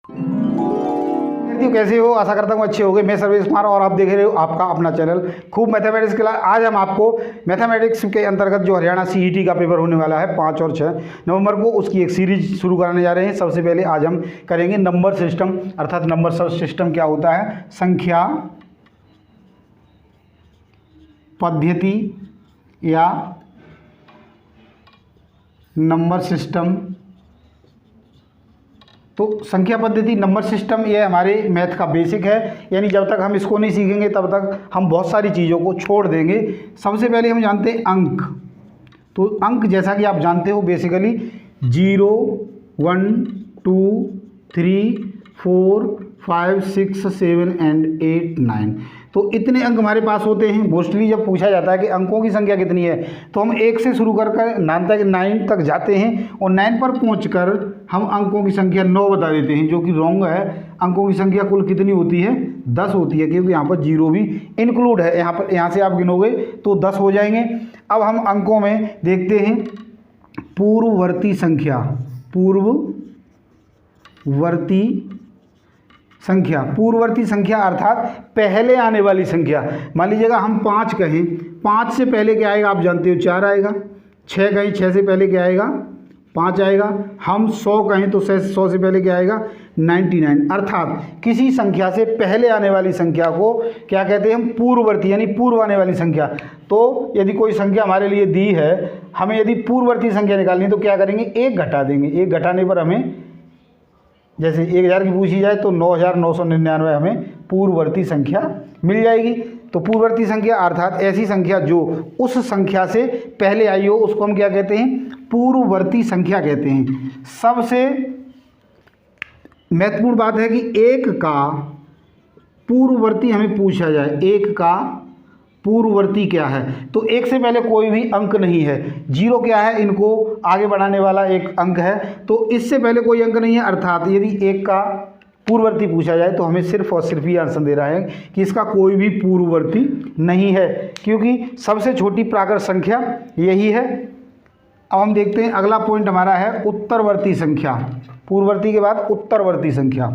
कैसे हो? आशा करता हूँ अच्छे होंगे। मैं सर्वेश कुमार और आप देख रहे हो आपका अपना चैनल खूब मैथमेटिक्स क्लास। आज हम आपको मैथमेटिक्स के अंतर्गत जो हरियाणा सीईटी का पेपर होने वाला है 5 और 6 नवंबर को, उसकी एक सीरीज शुरू कराने जा रहे हैं। सबसे पहले आज हम करेंगे नंबर सिस्टम, अर्थात नंबर सिस्टम क्या होता है, संख्या पद्धति या नंबर सिस्टम। तो संख्या पद्धति नंबर सिस्टम ये हमारे मैथ का बेसिक है, यानी जब तक हम इसको नहीं सीखेंगे तब तक हम बहुत सारी चीज़ों को छोड़ देंगे। सबसे पहले हम जानते हैं अंक। तो अंक जैसा कि आप जानते हो बेसिकली 0 1 2 3 4 5 6 7 एंड 8 9। तो इतने अंक हमारे पास होते हैं। मोस्टली जब पूछा जाता है कि अंकों की संख्या कितनी है तो हम 1 से शुरू कर 9 तक जाते हैं और 9 पर पहुंचकर हम अंकों की संख्या 9 बता देते हैं, जो कि रॉन्ग है। अंकों की संख्या कुल कितनी होती है? 10 होती है, क्योंकि यहाँ पर 0 भी इंक्लूड है। यहाँ से आप गिनोगे तो 10 हो जाएंगे। अब हम अंकों में देखते हैं पूर्ववर्ती संख्या। पूर्ववर्ती संख्या अर्थात पहले आने वाली संख्या। मान लीजिएगा हम 5 कहें, 5 से पहले क्या आएगा आप जानते हो, 4 आएगा। 6 कहें, 6 से पहले क्या आएगा, 5 आएगा। हम 100 कहें तो 100 से पहले क्या आएगा, 99। अर्थात किसी संख्या से पहले आने वाली संख्या को क्या कहते हैं हम, पूर्ववर्ती, यानी पूर्व आने वाली संख्या। तो यदि कोई संख्या हमारे लिए दी है, हमें यदि पूर्ववर्ती संख्या निकालनी है तो क्या करेंगे, 1 घटा देंगे। 1 घटाने पर हमें, जैसे 1000 की पूछी जाए तो 9999 हमें पूर्ववर्ती संख्या मिल जाएगी। तो पूर्ववर्ती संख्या अर्थात ऐसी संख्या जो उस संख्या से पहले आई हो उसको हम क्या कहते हैं, पूर्ववर्ती संख्या कहते हैं। सबसे महत्वपूर्ण बात है कि 1 का पूर्ववर्ती हमें पूछा जाए, 1 का पूर्ववर्ती क्या है, तो 1 से पहले कोई भी अंक नहीं है। 0 क्या है, इनको आगे बढ़ाने वाला एक अंक है, तो इससे पहले कोई अंक नहीं है। अर्थात यदि 1 का पूर्ववर्ती पूछा जाए तो हमें सिर्फ और सिर्फ ये आंसर दे रहा है कि इसका कोई भी पूर्ववर्ती नहीं है, क्योंकि सबसे छोटी प्राकृत संख्या यही है। अब हम देखते हैं अगला पॉइंट हमारा है उत्तरवर्ती संख्या। पूर्ववर्ती के बाद उत्तरवर्ती संख्या।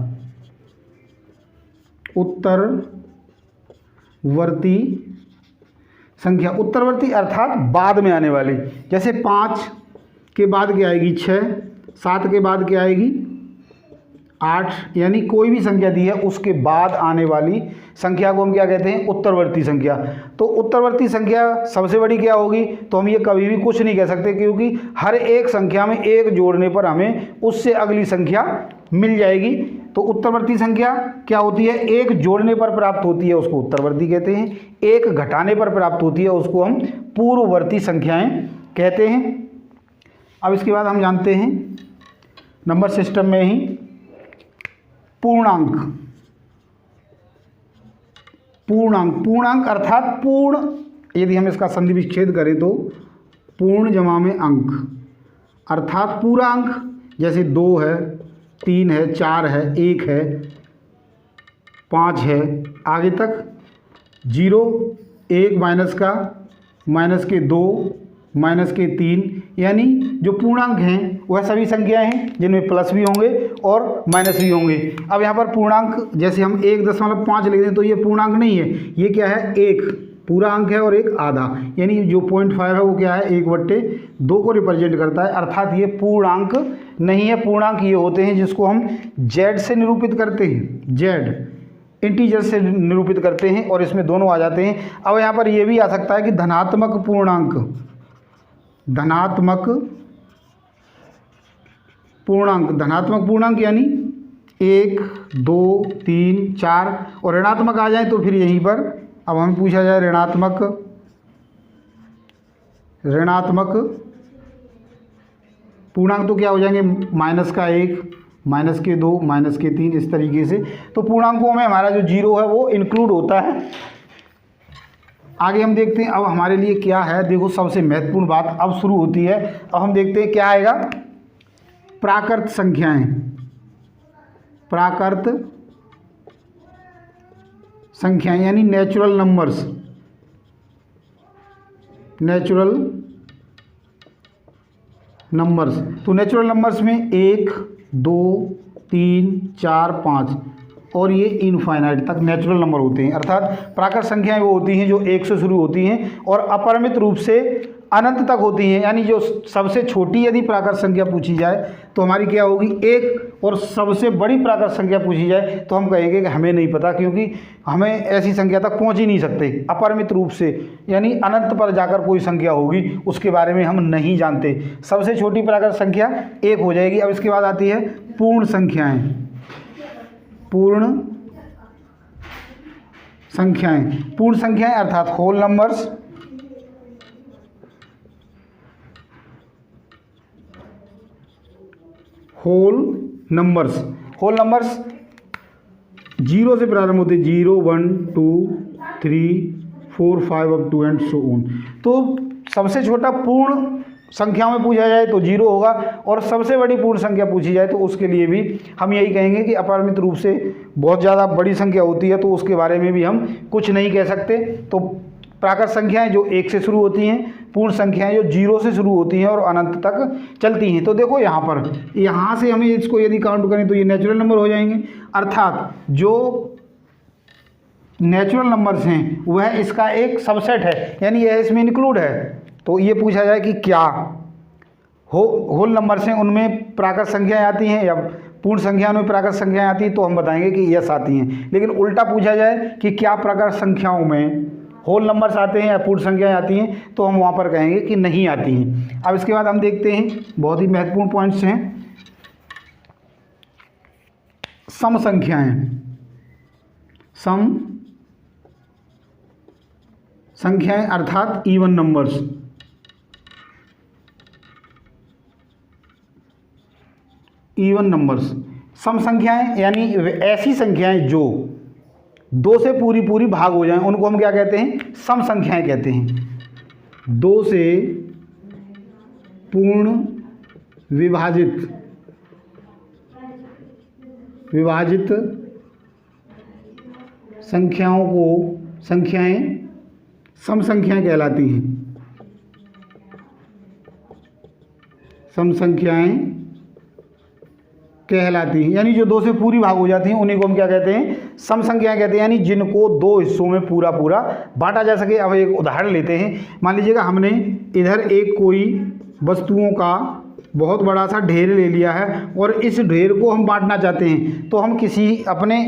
उत्तरवर्ती संख्या, उत्तरवर्ती अर्थात बाद में आने वाली। जैसे 5 के बाद क्या आएगी, 6, 7 के बाद क्या आएगी, 8, यानी कोई भी संख्या दी है उसके बाद आने वाली संख्या को हम क्या कहते हैं, उत्तरवर्ती संख्या। तो उत्तरवर्ती संख्या सबसे बड़ी क्या होगी, तो हम ये कभी भी कुछ नहीं कह सकते, क्योंकि हर एक संख्या में 1 जोड़ने पर हमें उससे अगली संख्या मिल जाएगी। तो उत्तरवर्ती संख्या क्या होती है, 1 जोड़ने पर प्राप्त होती है उसको उत्तरवर्ती कहते हैं। 1 घटाने पर प्राप्त होती है उसको हम पूर्ववर्ती संख्याएं कहते हैं। अब इसके बाद हम जानते हैं नंबर सिस्टम में ही पूर्णांक। पूर्णांक अर्थात पूर्ण, यदि हम इसका संधि विच्छेद करें तो पूर्ण जमा में अंक, अर्थात पूरा अंक। जैसे 2 है, 3 है, 4 है, 1 है, 5 है, आगे तक 0, 1 माइनस का, माइनस के 2, माइनस के 3, यानी जो पूर्णांक हैं वह सभी संख्याएं हैं जिनमें प्लस भी होंगे और माइनस भी होंगे। अब यहाँ पर पूर्णांक जैसे हम 1.5 लिख दें तो ये पूर्णांक नहीं है, ये क्या है, 1 पूरा अंक है और 1 आधा, यानी जो 0.5 है वो क्या है, 1/2 को रिप्रेजेंट करता है। अर्थात ये पूर्णांक नहीं है। पूर्णांक ये होते हैं जिसको हम z से निरूपित करते हैं, z इंटीजर से निरूपित करते हैं, और इसमें दोनों आ जाते हैं। अब यहाँ पर ये भी आ सकता है कि धनात्मक पूर्णांक, धनात्मक पूर्णांक यानी 1 2 3 4, और ऋणात्मक आ जाए तो फिर यहीं पर अब हमें पूछा जाए ऋणात्मक पूर्णांक तो क्या हो जाएंगे, माइनस का 1, माइनस के 2, माइनस के 3, इस तरीके से। तो पूर्णांकों में हमारा जो 0 है वो इंक्लूड होता है। आगे हम देखते हैं अब हमारे लिए क्या है। देखो सबसे महत्वपूर्ण बात अब शुरू होती है। अब हम देखते हैं क्या आएगा, प्राकृत संख्याएं। प्राकृत संख्याएं यानी नेचुरल नंबर्स। तो नेचुरल नंबर्स में 1 2 3, 4, 5 और ये इनफाइनाइट तक नेचुरल नंबर होते हैं। अर्थात प्राकृत संख्याएं वो होती हैं जो 1 से शुरू होती हैं और अपरिमित रूप से अनंत तक होती हैं। यानी जो सबसे छोटी यदि प्राकृत संख्या पूछी जाए तो हमारी क्या होगी 1, और सबसे बड़ी प्राकृत संख्या पूछी जाए तो हम कहेंगे कि हमें नहीं पता, क्योंकि हमें ऐसी संख्या तक पहुंच ही नहीं सकते अपरिमित रूप से। यानी अनंत पर जाकर कोई संख्या होगी उसके बारे में हम नहीं जानते। सबसे छोटी प्राकृत संख्या 1 हो जाएगी। अब इसके बाद आती है पूर्ण संख्याएं। पूर्ण संख्याएं अर्थात होल नंबर्स। होल नंबर्स 0 से प्रारंभ होते हैं, 0, 1, 2, 3, 4, 5 up to and so on. तो सबसे छोटा पूर्ण संख्याओं में पूछा जाए तो 0 होगा, और सबसे बड़ी पूर्ण संख्या पूछी जाए तो उसके लिए भी हम यही कहेंगे कि अपरिमित रूप से बहुत ज़्यादा बड़ी संख्या होती है, तो उसके बारे में भी हम कुछ नहीं कह सकते। तो प्राकृत संख्याएं जो 1 से शुरू होती हैं, पूर्ण संख्याएं जो 0 से शुरू होती हैं और अनंत तक चलती हैं। तो देखो यहाँ से हमें इसको यदि काउंट करें तो ये नेचुरल नंबर हो जाएंगे। अर्थात जो नेचुरल नंबर्स हैं वह इसका एक सबसेट है, यानी यह इसमें इंक्लूड है। तो ये पूछा जाए कि क्या होल नंबर्स हैं उनमें प्राकृत संख्याएं आती हैं या पूर्ण संख्याओं में प्राकृत संख्याएं आती हैं, तो हम बताएंगे कि यस आती हैं। लेकिन उल्टा पूछा जाए कि क्या प्राकृत संख्याओं में होल नंबर्स आते हैं या पूर्ण संख्याएं आती हैं, तो हम वहाँ पर कहेंगे कि नहीं आती हैं। अब इसके बाद हम देखते हैं बहुत ही महत्वपूर्ण पॉइंट्स हैं सम संख्याएं अर्थात इवन नंबर्स। सम संख्याएं यानी ऐसी संख्याएं जो 2 से पूरी भाग हो जाएं, उनको हम क्या कहते हैं, सम संख्याएं कहते हैं। 2 से पूर्ण विभाजित संख्याएं सम संख्याएं कहलाती हैं। सम संख्याएं कहलाती हैं, यानी जो 2 से पूरी भाग हो जाती हैं उन्हीं को हम क्या कहते हैं, सम संख्याएं कहते हैं। यानी जिनको 2 हिस्सों में पूरा बांटा जा सके। अब एक उदाहरण लेते हैं। मान लीजिएगा हमने इधर एक कोई वस्तुओं का बहुत बड़ा सा ढेर ले लिया है और इस ढेर को हम बांटना चाहते हैं, तो हम किसी अपने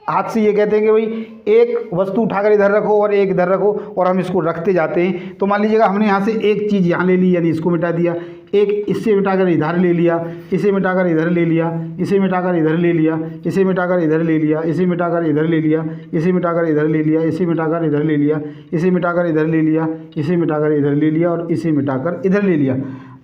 हाथ से ये कहते हैं कि भाई एक वस्तु उठाकर इधर रखो और एक इधर रखो, और हम इसको रखते जाते हैं। तो मान लीजिएगा हमने यहाँ से एक चीज़ यहाँ ले ली, यानी इसको मिटा दिया, एक इससे मिटाकर इधर ले लिया, इसे मिटाकर इधर ले लिया, इसे मिटाकर इधर ले लिया, इसे मिटाकर इधर ले लिया, इसे मिटाकर इधर ले लिया, इसे मिटाकर इधर ले लिया, इसे मिटाकर इधर ले लिया, इसे मिटाकर इधर ले लिया, इसे मिटाकर इधर ले लिया और इसे मिटाकर इधर ले लिया।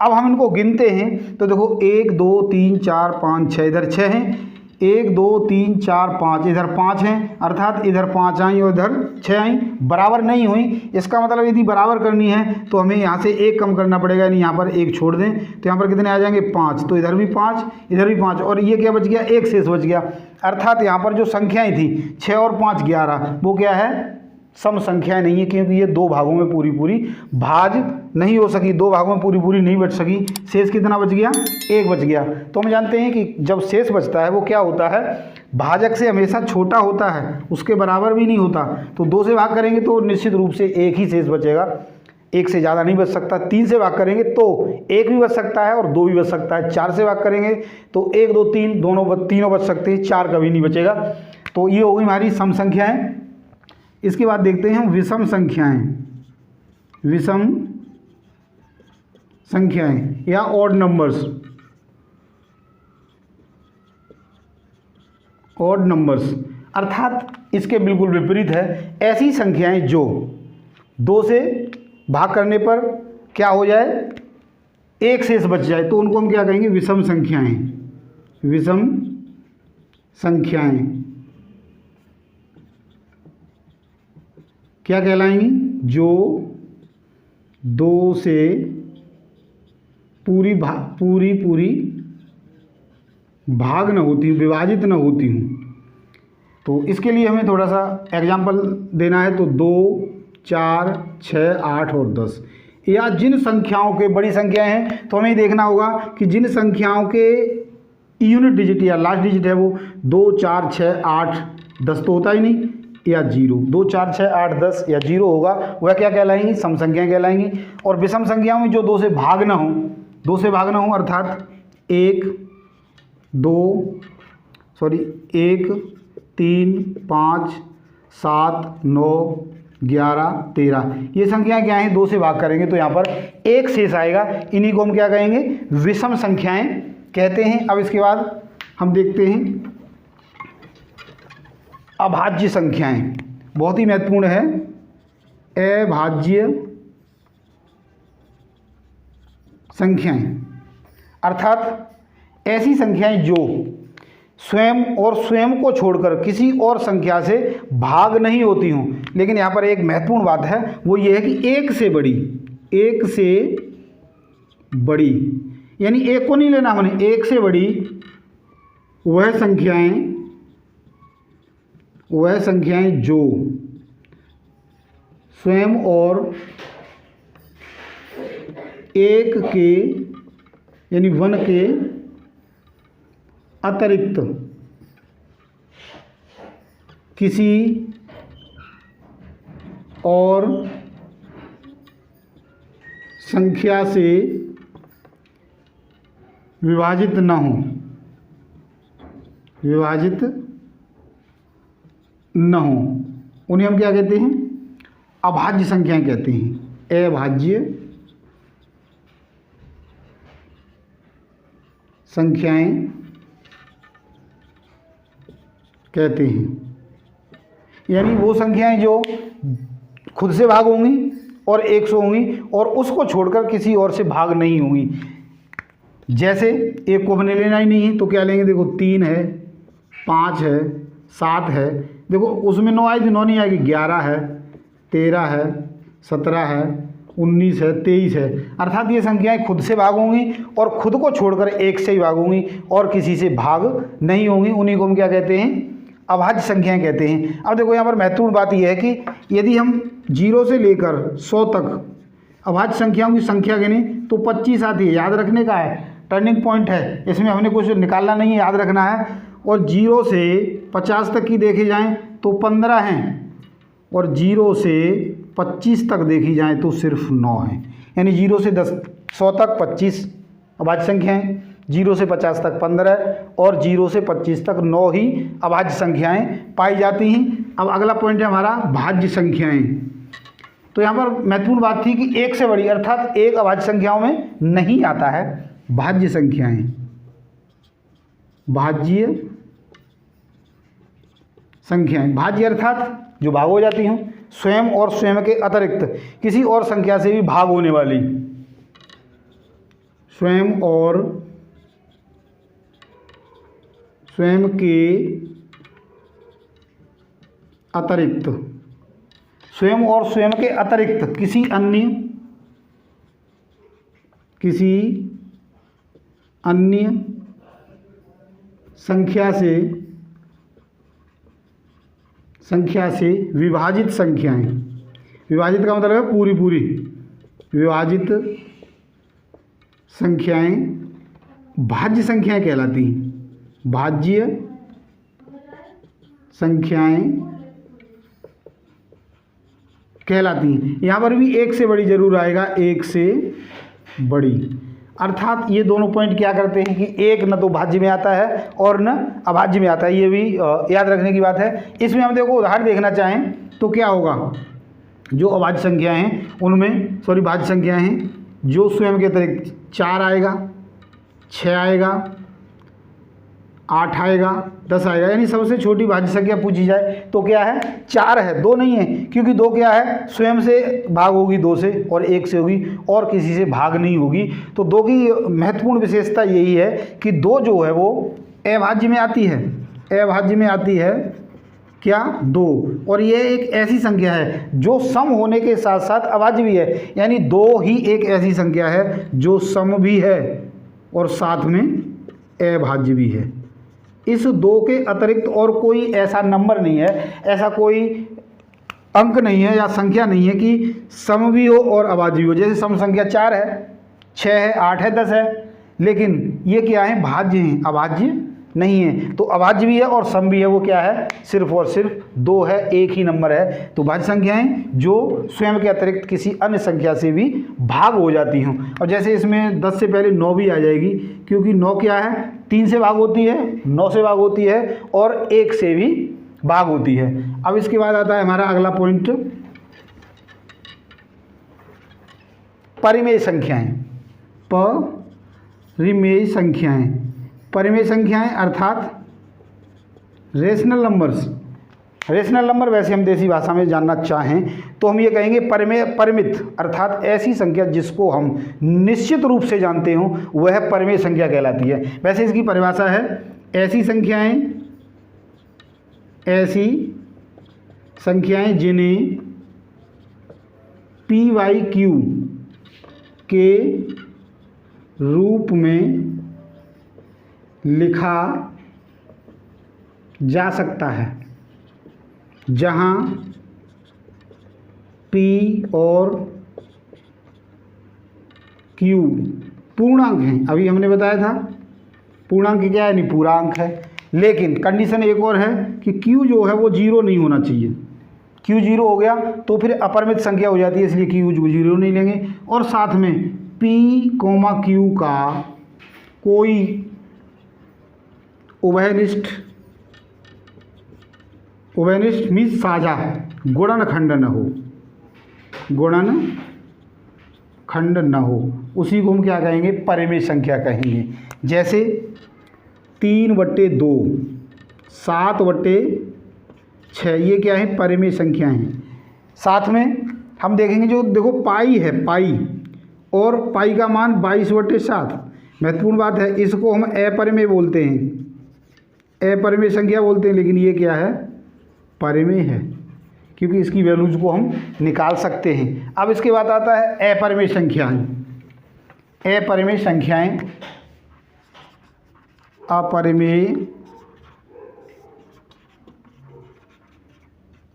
अब हम इनको गिनते हैं तो देखो 1, 2, 3, 4, 5, 6, इधर 6 हैं, 1, 2, 3, 4, 5, इधर 5 हैं, अर्थात इधर 5 आई और इधर 6 आई, बराबर नहीं हुई। इसका मतलब यदि बराबर करनी है तो हमें यहाँ से 1 कम करना पड़ेगा, यानी यहाँ पर 1 छोड़ दें तो यहाँ पर कितने आ जाएंगे 5। तो इधर भी 5, इधर भी 5, और ये क्या बच गया, 1 शेष बच गया। अर्थात यहाँ पर जो संख्याएं थी 6 और 5 11, वो क्या है, सम संख्याएं नहीं है, क्योंकि ये 2 भागों में पूरी भाज नहीं हो सकी, 2 भागों में पूरी नहीं बच सकी। शेष कितना बच गया, 1 बच गया। तो हम जानते हैं कि जब शेष बचता है वो क्या होता है, भाजक से हमेशा छोटा होता है, उसके बराबर भी नहीं होता। तो 2 से भाग करेंगे तो निश्चित रूप से 1 ही शेष बचेगा, 1 से ज़्यादा नहीं बच सकता। 3 से भाग करेंगे तो 1 भी बच सकता है और 2 भी बच सकता है। 4 से भाग करेंगे तो 1, 2, 3 तीनों बच सकते हैं, 4 कभी नहीं बचेगा। तो ये होगी हमारी सम संख्याएं। इसके बाद देखते हैं विषम संख्याएं या ऑड नंबर्स अर्थात इसके बिल्कुल विपरीत है। ऐसी संख्याएं जो 2 से भाग करने पर क्या हो जाए, 1 शेष बच जाए, तो उनको हम क्या कहेंगे, विषम संख्याएं क्या कहलाएंगी, जो 2 से पूरी भाग न होती, विभाजित न होती हूँ। तो इसके लिए हमें थोड़ा सा एग्जाम्पल देना है। तो 2, 4, 6, 8 और 10, या जिन संख्याओं के, बड़ी संख्याएं हैं तो हमें देखना होगा कि जिन संख्याओं के यूनिट डिजिट या लास्ट डिजिट है वो 2 4 6 8 10 तो होता ही नहीं, या 0, 2 4 6 8 10 या 0 होगा, वह क्या कहलाएंगी? सम संख्याएं कहलाएंगी। और विषम संख्याओं में जो 2 से भाग ना हो, 2 से भाग ना हो अर्थात 1 3 5 7 9 11 13 ये संख्याएं क्या हैं? 2 से भाग करेंगे तो यहाँ पर 1 शेष आएगा, इन्हीं को हम क्या कहेंगे? विषम संख्याएं कहते हैं। अब इसके बाद हम देखते हैं अभाज्य संख्याएं, बहुत ही महत्वपूर्ण है। अभाज्य संख्याएं अर्थात ऐसी संख्याएं जो स्वयं और स्वयं को छोड़कर किसी और संख्या से भाग नहीं होती हों। लेकिन यहाँ पर एक महत्वपूर्ण बात है, वो ये है कि 1 से बड़ी, 1 से बड़ी, यानी 1 को नहीं लेना हमने, 1 से बड़ी वह संख्याएं जो स्वयं और 1 के यानी 1 के अतिरिक्त किसी और संख्या से विभाजित न हो, उन्हें हम क्या कहते हैं? अभाज्य संख्याएं कहते हैं। अभाज्य संख्याएं कहते हैं, यानी वो संख्याएं जो खुद से भाग होंगी और 1 से होंगी और उसको छोड़कर किसी और से भाग नहीं होंगी। जैसे 1 को हमने लेना ही नहीं है तो क्या लेंगे? देखो 3 है, 5 है, 7 है, देखो उसमें 9 आई थी, 9 नहीं आएगी, 11 है, 13 है, 17 है, 19 है, 23 है। अर्थात ये संख्याएं खुद से भाग होंगी और खुद को छोड़कर 1 से ही भाग होंगी और किसी से भाग नहीं होंगी, उन्हीं को हम क्या कहते हैं? अभाज्य संख्याएं कहते हैं। अब देखो यहाँ पर महत्वपूर्ण बात यह है कि यदि हम 0 से लेकर 100 तक अभाज्य संख्याओं की संख्या गिनें तो 25 आती है। याद रखने का है, टर्निंग पॉइंट है, इसमें हमने कुछ निकालना नहीं है, याद रखना है। और 0 से 50 तक की देखे जाएं तो 15 हैं और 0 से 25 तक देखी जाए तो सिर्फ 9 हैं। यानी 0 से 100 तक 25 अभाज्य संख्याएं, 0 से 50 तक 15 और 0 से 25 तक 9 ही अभाज्य संख्याएं पाई जाती हैं। अब अगला पॉइंट है हमारा भाज्य संख्याएं। तो यहाँ पर महत्वपूर्ण बात थी कि 1 से बड़ी अर्थात 1 अभाज्य संख्याओं में नहीं आता है। भाज्य संख्याएं, भाज्य संख्याएं, भाज्य अर्थात जो भाग हो जाती हों, स्वयं और स्वयं के अतिरिक्त किसी और संख्या से भी भाग होने वाली, स्वयं और स्वयं के अतिरिक्त, स्वयं और स्वयं के अतिरिक्त किसी अन्य संख्या से विभाजित संख्याएं, विभाजित का मतलब है पूरी पूरी, विभाजित संख्याएं भाज्य संख्याएं कहलाती हैं। भाज्य संख्याएं कहलाती हैं। यहाँ पर भी 1 से बड़ी जरूर आएगा, 1 से बड़ी। अर्थात ये दोनों पॉइंट क्या करते हैं कि एक न तो भाज्य में आता है और न अभाज्य में आता है, ये भी याद रखने की बात है। इसमें हम देखो उदाहरण देखना चाहें तो क्या होगा, जो अभाज्य संख्याएं हैं उनमें भाज्य संख्याएं हैं जो स्वयं के अतिरिक्त 4 आएगा, 6 आएगा, 8 आएगा, 10 आएगा। यानी सबसे छोटी भाज्य संख्या पूछी जाए तो क्या है? 4 है, 2 नहीं है, क्योंकि 2 क्या है? स्वयं से भाग होगी 2 से और 1 से होगी और किसी से भाग नहीं होगी। तो 2 की महत्वपूर्ण विशेषता यही है कि 2 जो है वो अभाज्य में आती है। अभाज्य में आती है क्या? 2। और ये एक ऐसी संख्या है जो सम होने के साथ साथ अभाज्य भी है। यानी 2 ही एक ऐसी संख्या है जो सम भी है और साथ में अभाज्य भी है। इस 2 के अतिरिक्त और कोई ऐसा नंबर नहीं है, ऐसा कोई अंक नहीं है या संख्या नहीं है कि सम भी हो और अभाज्य भी हो। जैसे सम संख्या 4 है, 6 है, 8 है, 10 है, लेकिन ये क्या है, भाज्य हैं, अभाज्य नहीं है। तो अभाज्य भी है और सम भी है, वो क्या है, सिर्फ और सिर्फ 2 है, एक ही नंबर है। तो भाज्य संख्याएं जो स्वयं के अतिरिक्त किसी अन्य संख्या से भी भाग हो जाती हों। और जैसे इसमें 10 से पहले 9 भी आ जाएगी, क्योंकि 9 क्या है, 3 से भाग होती है, 9 से भाग होती है और 1 से भी भाग होती है। अब इसके बाद आता है हमारा अगला पॉइंट, परिमेय संख्याएं। परिमेय संख्याएं, परिमेय संख्याएं अर्थात रेशनल नंबर्स। रेशनल नंबर वैसे हम देसी भाषा में जानना चाहें तो हम ये कहेंगे परिमेय, परिमित अर्थात ऐसी संख्या जिसको हम निश्चित रूप से जानते हों वह परिमेय संख्या कहलाती है। वैसे इसकी परिभाषा है, ऐसी संख्याएं जिन्हें PYQ के रूप में लिखा जा सकता है, जहां P और Q पूर्णांक हैं। अभी हमने बताया था पूर्णांक क्या है, नहीं पूर्णांक है, लेकिन कंडीशन एक और है कि Q जो है वो 0 नहीं होना चाहिए। Q 0 हो गया तो फिर अपरिमित संख्या हो जाती है, इसलिए Q 0 नहीं लेंगे। और साथ में P, Q का कोई उभयनिष्ठ मीन्स साझा गुणनखंड न हो, गुणनखंड न हो, उसी को हम क्या कहेंगे, परिमेय संख्या कहेंगे। जैसे 3/2, 7/6, ये क्या है, परिमेय संख्या हैं। साथ में हम देखेंगे जो देखो पाई है, पाई और पाई का मान 22/7, महत्वपूर्ण बात है, इसको हम अपरिमेय बोलते हैं, अपरिमेय संख्या बोलते हैं, लेकिन ये क्या है, परिमेय है, क्योंकि इसकी वैल्यूज को हम निकाल सकते हैं। अब इसके बाद आता है अपरिमेय संख्याएं। अपरिमेय संख्याएं, अपरिमेय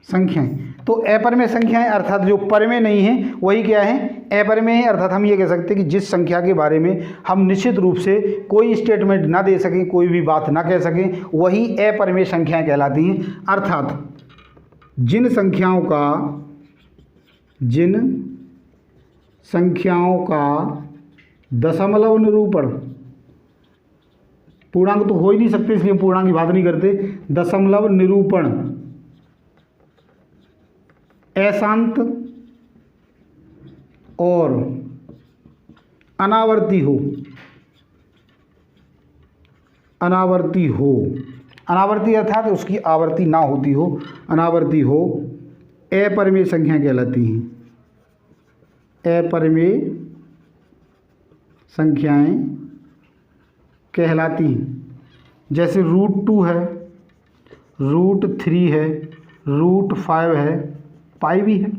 संख्याएं, तो अपरिमेय संख्याएं अर्थात जो परिमेय नहीं है वही क्या है, अपरिमेय है। अर्थात हम ये कह सकते हैं कि जिस संख्या के बारे में हम निश्चित रूप से कोई स्टेटमेंट ना दे सकें, कोई भी बात ना कह सकें, वही अपरिमेय संख्याएं कहलाती हैं। अर्थात जिन संख्याओं का दशमलव निरूपण, पूर्णांक तो हो ही नहीं सकते इसलिए पूर्णांक की बात नहीं करते, दशमलव निरूपण अशांत और अनावर्ती हो, अनावर्ती अर्थात उसकी आवर्ती ना होती हो, अनावर्ती हो, अपरिमेय संख्या कहलाती हैं। अपरिमेय संख्याएं कहलाती हैं। जैसे √2 है, √3 है, √5 है, पाई भी है।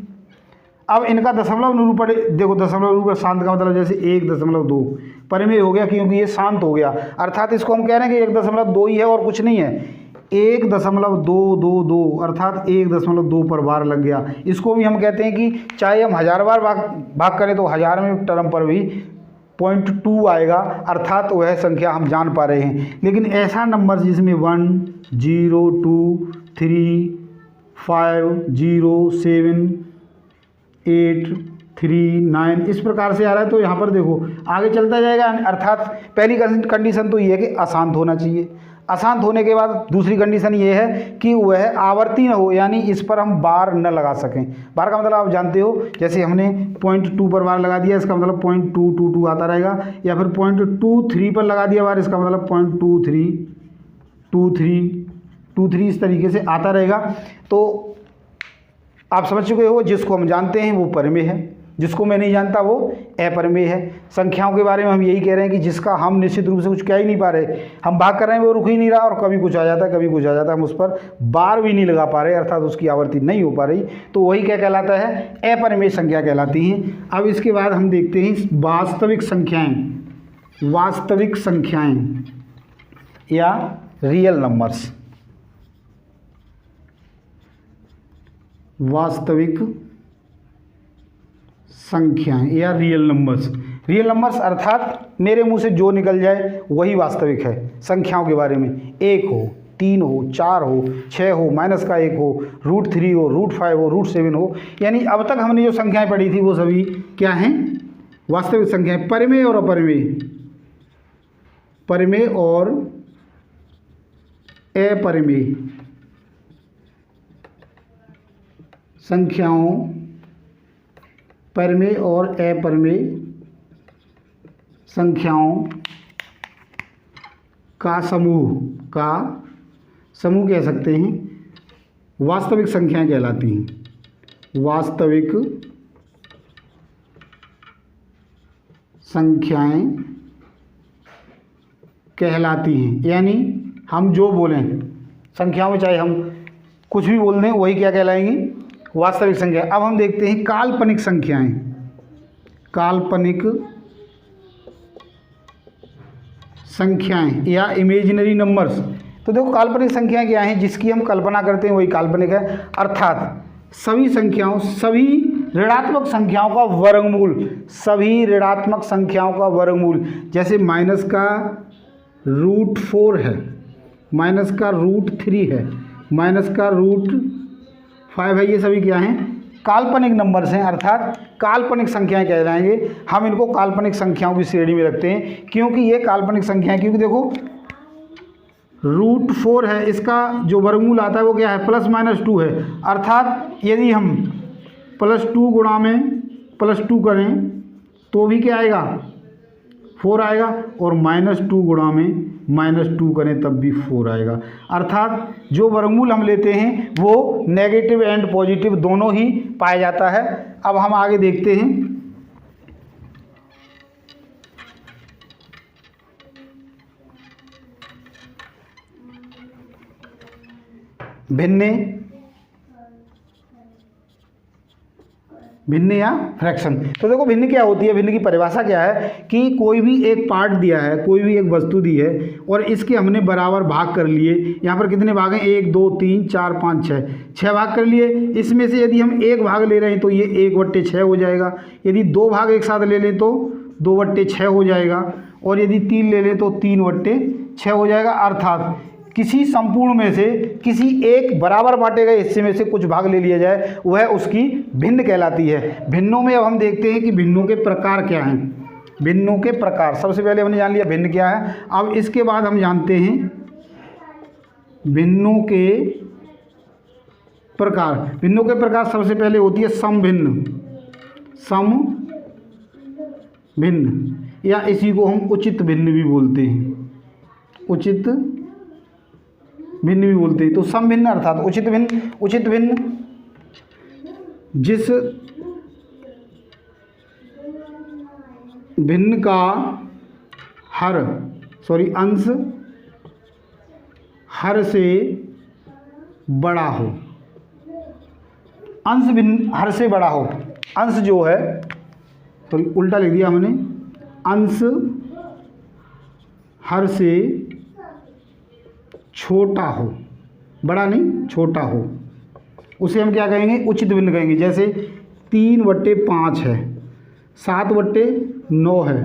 अब इनका दशमलव निरूपण देखो, दशमलव निरूपण शांत का मतलब जैसे 1.2 परिमेय हो गया क्योंकि ये शांत हो गया, अर्थात इसको हम कह रहे हैं कि 1.2 ही है और कुछ नहीं है। 1.222 अर्थात 1.2 पर बार लग गया। इसको भी हम कहते हैं कि चाहे हम 1000 बार भाग करें तो 1000 में टर्म पर भी 0.2 आएगा, अर्थात वह संख्या हम जान पा रहे हैं। लेकिन ऐसा नंबर जिसमें 1 0 2 3 5 0 7 8 3 9 इस प्रकार से आ रहा है, तो यहाँ पर देखो आगे चलता जाएगा। अर्थात पहली कंडीशन तो ये है कि अशांत होना चाहिए। अशांत होने के बाद दूसरी कंडीशन ये है कि वह आवर्ती न हो, यानी इस पर हम बार न लगा सकें। बार का मतलब आप जानते हो, जैसे हमने 0.2 पर बार लगा दिया, इसका मतलब 0.222 आता रहेगा, या फिर 0.23 पर लगा दिया बार, इसका मतलब 0.2323 इस तरीके से आता रहेगा। तो आप समझ चुके हो, जिसको हम जानते हैं वो परिमेय है, जिसको मैं नहीं जानता वो अपरिमेय है। संख्याओं के बारे में हम यही कह रहे हैं कि जिसका हम निश्चित रूप से कुछ कह ही नहीं पा रहे, हम भाग कर रहे हैं वो रुक ही नहीं रहा, और कभी कुछ आ जाता है कभी कुछ आ जाता है, हम उस पर बार भी नहीं लगा पा रहे, अर्थात उसकी आवर्ती नहीं हो पा रही, तो वही क्या कहलाता है, अपरिमेय संख्या कहलाती हैं। अब इसके बाद हम देखते हैं वास्तविक संख्याएँ, वास्तविक संख्याएँ या रियल नंबर्स। वास्तविक संख्याएं या रियल नंबर्स। रियल नंबर्स अर्थात मेरे मुंह से जो निकल जाए वही वास्तविक है संख्याओं के बारे में। 1 हो, 3 हो, 4 हो, 6 हो, -1 हो, √3 हो, √5 हो, √7 हो, यानी अब तक हमने जो संख्याएं पढ़ी थी वो सभी क्या हैं? वास्तविक संख्याएं। परिमेय और अपरिमेय, परिमेय और अपरिमेय संख्याओं, परिमेय और अपरिमेय संख्याओं का समूह कह सकते हैं, वास्तविक संख्याएं कहलाती हैं। वास्तविक संख्याएं कहलाती हैं, यानी हम जो बोलें संख्याओं में, चाहे हम कुछ भी बोल दें, वही क्या कहलाएंगी? वास्तविक संख्या। अब हम देखते हैं काल्पनिक संख्याएं। काल्पनिक संख्याएं या इमेजिनरी नंबर्स। तो देखो काल्पनिक संख्याएं क्या हैं? जिसकी हम कल्पना करते हैं वही काल्पनिक है। अर्थात सभी संख्याओं, सभी ऋणात्मक संख्याओं का वर्गमूल, सभी ऋणात्मक संख्याओं का वर्गमूल, जैसे माइनस का √4 है, माइनस का √3 है, माइनस का √5 है, ये सभी क्या हैं? काल्पनिक नंबर्स हैं, अर्थात काल्पनिक संख्याएं कहलाएंगे। हम इनको काल्पनिक संख्याओं की श्रेणी में रखते हैं। क्योंकि ये काल्पनिक संख्याएं, क्योंकि देखो √4 है, इसका जो वर्गमूल आता है वो क्या है? ±2 है। अर्थात यदि हम +2 गुणा में +2 करें तो भी क्या आएगा? 4 आएगा, और -2 गुणा में -2 करें तब भी 4 आएगा। अर्थात जो वर्गमूल हम लेते हैं वो नेगेटिव एंड पॉजिटिव दोनों ही पाया जाता है। अब हम आगे देखते हैं भिन्न या फ्रैक्शन। तो देखो भिन्न क्या होती है? भिन्न की परिभाषा क्या है कि कोई भी एक पार्ट दिया है, कोई भी एक वस्तु दी है और इसके हमने बराबर भाग कर लिए। यहाँ पर कितने भाग हैं? 1 2 3 4 5 6 भाग कर लिए। इसमें से यदि हम 1 भाग ले रहे हैं तो ये 1/6 हो जाएगा। यदि 2 भाग एक साथ ले लें तो 2/6 हो जाएगा, और यदि 3 ले लें तो 3/6 हो जाएगा। अर्थात किसी संपूर्ण में से किसी एक बराबर बांटे गए हिस्से में से कुछ भाग ले लिया जाए, वह उसकी भिन्न कहलाती है। भिन्नों में अब हम देखते हैं कि भिन्नों के प्रकार क्या हैं। भिन्नों के प्रकार, सबसे पहले हमने जान लिया भिन्न क्या है। अब इसके बाद हम जानते हैं भिन्नों के प्रकार। भिन्नों के प्रकार सबसे पहले होती है समभिन्न, समभिन्न, या इसी को हम उचित भिन्न भी बोलते हैं, उचित भिन्न भी बोलते हैं। तो समभिन्न अर्थात उचित भिन्न। उचित भिन्न जिस भिन्न का अंश हर से बड़ा हो। अंश भिन्न हर से बड़ा हो। अंश जो है, सॉरी उल्टा लिख दिया हमने, अंश हर से छोटा हो, बड़ा नहीं छोटा हो, उसे हम क्या कहेंगे? उचित भिन्न कहेंगे। जैसे 3/5 है, 7/9 है,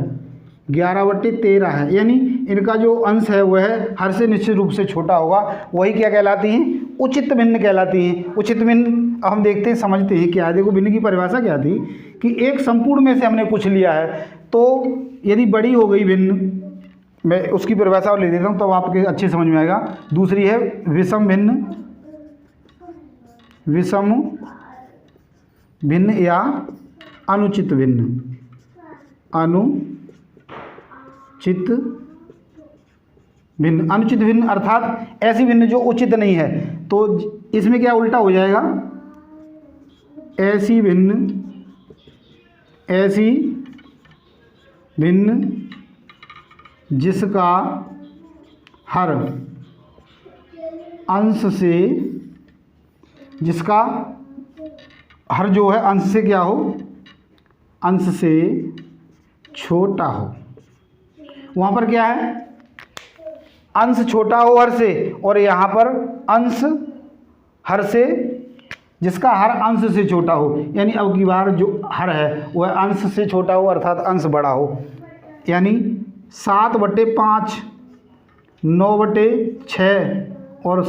11/13 है, यानी इनका जो अंश है वह हर से निश्चित रूप से छोटा होगा, वही क्या कहलाती हैं? उचित भिन्न कहलाती हैं। उचित भिन्न अब हम देखते हैं, समझते हैं क्या है। देखो भिन्न की परिभाषा क्या थी कि एक संपूर्ण में से हमने कुछ लिया है, तो यदि बड़ी हो गई भिन्न, मैं उसकी परिभाषा और ले देता हूँ तब आपके अच्छे समझ में आएगा। दूसरी है विषम भिन्न, विषम भिन्न या अनुचित भिन्न, अनुचित भिन्न। अनुचित भिन्न अर्थात ऐसी भिन्न जो उचित नहीं है। तो इसमें क्या उल्टा हो जाएगा? ऐसी भिन्न जिसका हर अंश से, जिसका हर जो है अंश से क्या हो? अंश से छोटा हो। वहाँ पर क्या है? अंश छोटा हो हर से, और यहाँ पर अंश हर से जिसका हर अंश से छोटा हो, यानी अब की बार जो हर है वह अंश से छोटा हो अर्थात अंश बड़ा हो, यानी 7/5, 9/6 और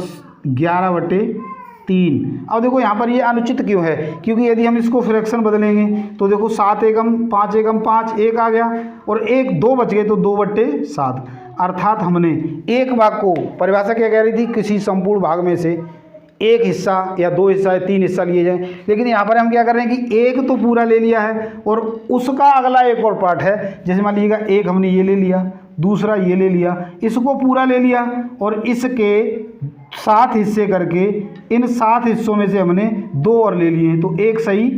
11/3। अब देखो यहाँ पर ये अनुचित क्यों है, क्योंकि यदि हम इसको फ्रैक्शन बदलेंगे तो देखो 7 एकम 5 एकम 5 1 आ गया और 1 2 बच गए तो 2/7, अर्थात हमने एक भाग को, परिभाषा क्या कह रही थी, किसी संपूर्ण भाग में से एक हिस्सा या 2 हिस्सा या 3 हिस्सा लिए जाएं, लेकिन यहाँ पर हम क्या कर रहे हैं कि एक तो पूरा ले लिया है और उसका अगला एक और पार्ट है, जैसे मान लीजिएगा एक हमने ये ले लिया, दूसरा ये ले लिया, इसको पूरा ले लिया और इसके 7 हिस्से करके इन 7 हिस्सों में से हमने 2 और ले लिए हैं, तो एक सही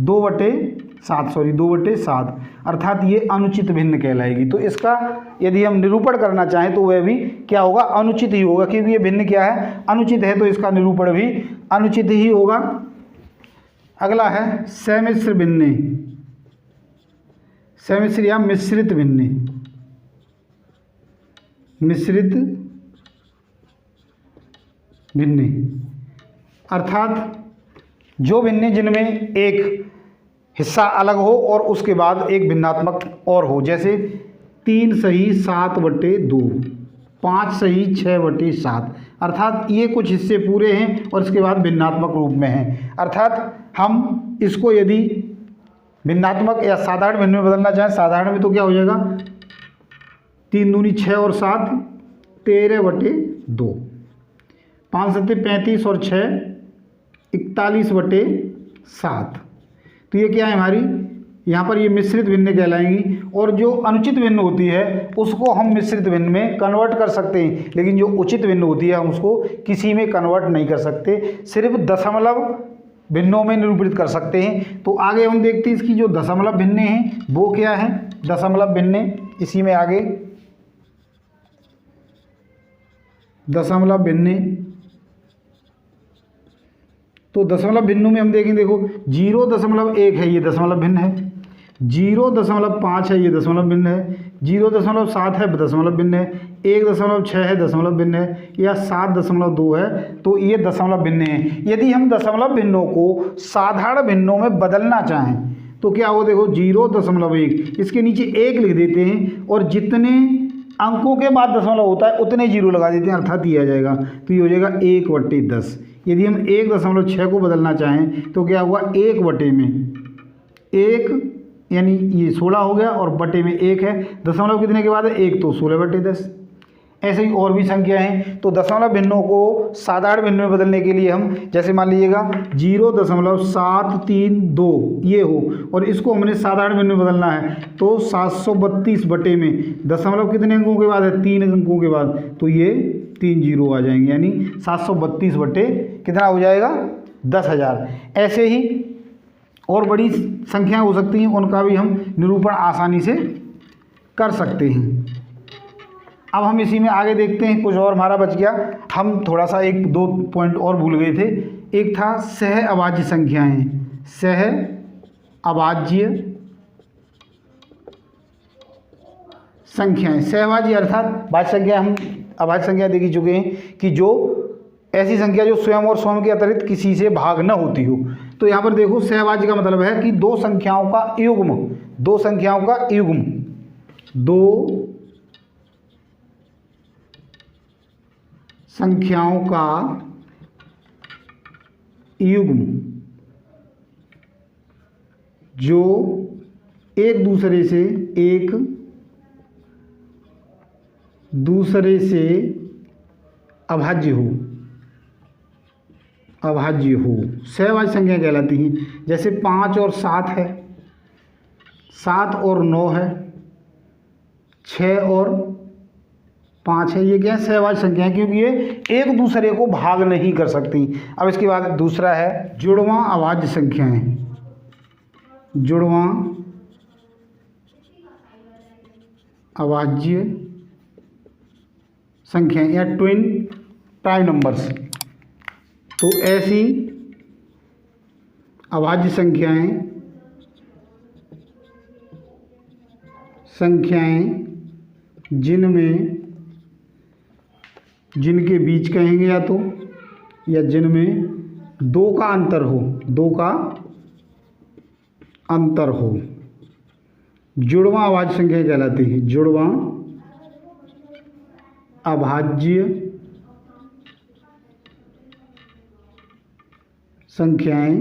2/7 अर्थात ये अनुचित भिन्न कहलाएगी। तो इसका यदि हम निरूपण करना चाहें तो वह भी क्या होगा, अनुचित ही होगा, क्योंकि ये भिन्न क्या है, अनुचित है, तो इसका निरूपण भी अनुचित ही होगा। अगला है सम्मिश्र भिन्न, सम्मिश्र या मिश्रित भिन्न, मिश्रित भिन्न अर्थात जो भिन्न जिनमें एक हिस्सा अलग हो और उसके बाद एक भिन्नात्मक और हो, जैसे 3 सही 7/2, 5 सही 6/7, अर्थात ये कुछ हिस्से पूरे हैं और इसके बाद भिन्नात्मक रूप में हैं। अर्थात हम इसको यदि भिन्नात्मक या साधारण भिन्न में बदलना चाहें, साधारण में तो क्या हो जाएगा, 3 दूनी 6 और 7 13/2, 5 7 35 और 6 41/7। तो ये क्या है हमारी, यहाँ पर ये मिश्रित भिन्न कहलाएंगी। और जो अनुचित भिन्न होती है उसको हम मिश्रित भिन्न में कन्वर्ट कर सकते हैं, लेकिन जो उचित भिन्न होती है हम उसको किसी में कन्वर्ट नहीं कर सकते, सिर्फ दशमलव भिन्नों में निरूपित कर सकते हैं। तो आगे हम देखते हैं इसकी जो दशमलव भिन्न हैं वो क्या है, दशमलव भिन्न इसी में आगे दशमलव भिन्न। तो दशमलव भिन्नों में हम देखें, देखो 0.1 है ये दशमलव भिन्न है, 0.5 है ये दशमलव भिन्न है, 0.7 है दशमलव भिन्न है, 1.6 है दशमलव भिन्न है, या 7.2 है, तो ये दशमलव भिन्न है। यदि हम दशमलव भिन्नों को साधारण भिन्नों में बदलना चाहें तो क्या हो, देखो 0.1 इसके नीचे 1 लिख देते हैं और जितने अंकों के बाद दशमलव होता है उतने 0 लगा देते हैं, अर्थात ये आ जाएगा, तो ये हो जाएगा 1/10। यदि हम 1.6 को बदलना चाहें तो क्या हुआ, 1/1 यानी ये 16 हो गया और बटे में 1 है, दशमलव कितने के बाद है 1, तो 16/10। ऐसे ही और भी संख्या हैं। तो दशमलव भिन्नों को साधारण भिन्न में बदलने के लिए हम जैसे मान लीजिएगा 0.732 ये हो और इसको हमने साधारण भिन्न में बदलना है तो 732 बटे में दशमलव कितने अंकों के बाद है, 3 अंकों के बाद, तो ये 3 0 आ जाएंगे, यानी 732 बटे कितना हो जाएगा, 10,000। ऐसे ही और बड़ी संख्याएं हो सकती हैं, उनका भी हम निरूपण आसानी से कर सकते हैं। अब हम इसी में आगे देखते हैं, कुछ और हमारा बच गया, हम थोड़ा सा 1-2 पॉइंट और भूल गए थे। एक था सह अभाज्य संख्याएं, सह अभाज्य संख्याएं, सहभाज्य अर्थात भाज्य संख्या, हम अभाज्य संख्या देख ही चुके हैं कि जो ऐसी संख्या जो स्वयं और स्वयं के अतिरिक्त किसी से भाग न होती हो। तो यहाँ पर देखो सहभाज्य का मतलब है कि दो संख्याओं का युग्म, दो संख्याओं का युग्म, दो संख्याओं का युग्म जो एक दूसरे से अभाज्य हो, सहभाज्य संख्या कहलाती हैं। जैसे 5 और 7 है, 7 और 9 है, 6 और 5 है, ये क्या है, सहभाज्य संख्या है, क्योंकि ये एक दूसरे को भाग नहीं कर सकती। अब इसके बाद दूसरा है जुड़वां अभाज्य संख्याएं, जुड़वां अभाज्य संख्याएं या ट्विन प्राइम नंबर्स। तो ऐसी अभाज्य संख्याएं जिनके बीच कहेंगे या जिनमें दो का अंतर हो, दो का अंतर हो, जुड़वां अभाज्य संख्या कहलाती है। जुड़वां अभाज्य संख्याएं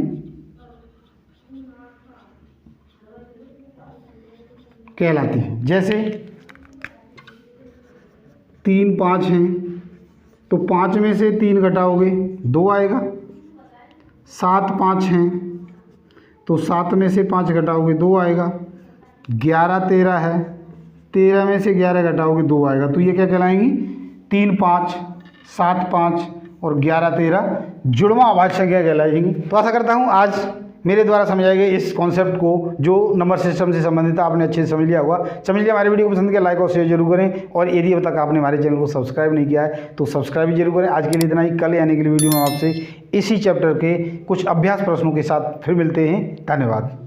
कहलाती है। जैसे 3 5 हैं तो 5 में से 3 घटाओगे 2 आएगा। 7 5 हैं तो 7 में से 5 घटाओगे 2 आएगा। 11 13 है, 13 में से 11 घटाओगे 2 आएगा। तो ये क्या कहलाएंगी? 3 5 7 5 और 11 13 जुड़वां अभाज्य संख्या कहलाएंगी। तो आशा करता हूँ आज मेरे द्वारा समझाए गए इस कॉन्सेप्ट को जो नंबर सिस्टम से संबंधित आपने अच्छे से समझ लिया होगा। समझ लिया? हमारे वीडियो को पसंद किया, लाइक और शेयर जरूर करें, और यदि अब तक आपने हमारे चैनल को सब्सक्राइब नहीं किया है तो सब्सक्राइब भी जरूर करें। आज के लिए इतना ही। कल आने के लिए वीडियो में आपसे इसी चैप्टर के कुछ अभ्यास प्रश्नों के साथ फिर मिलते हैं। धन्यवाद।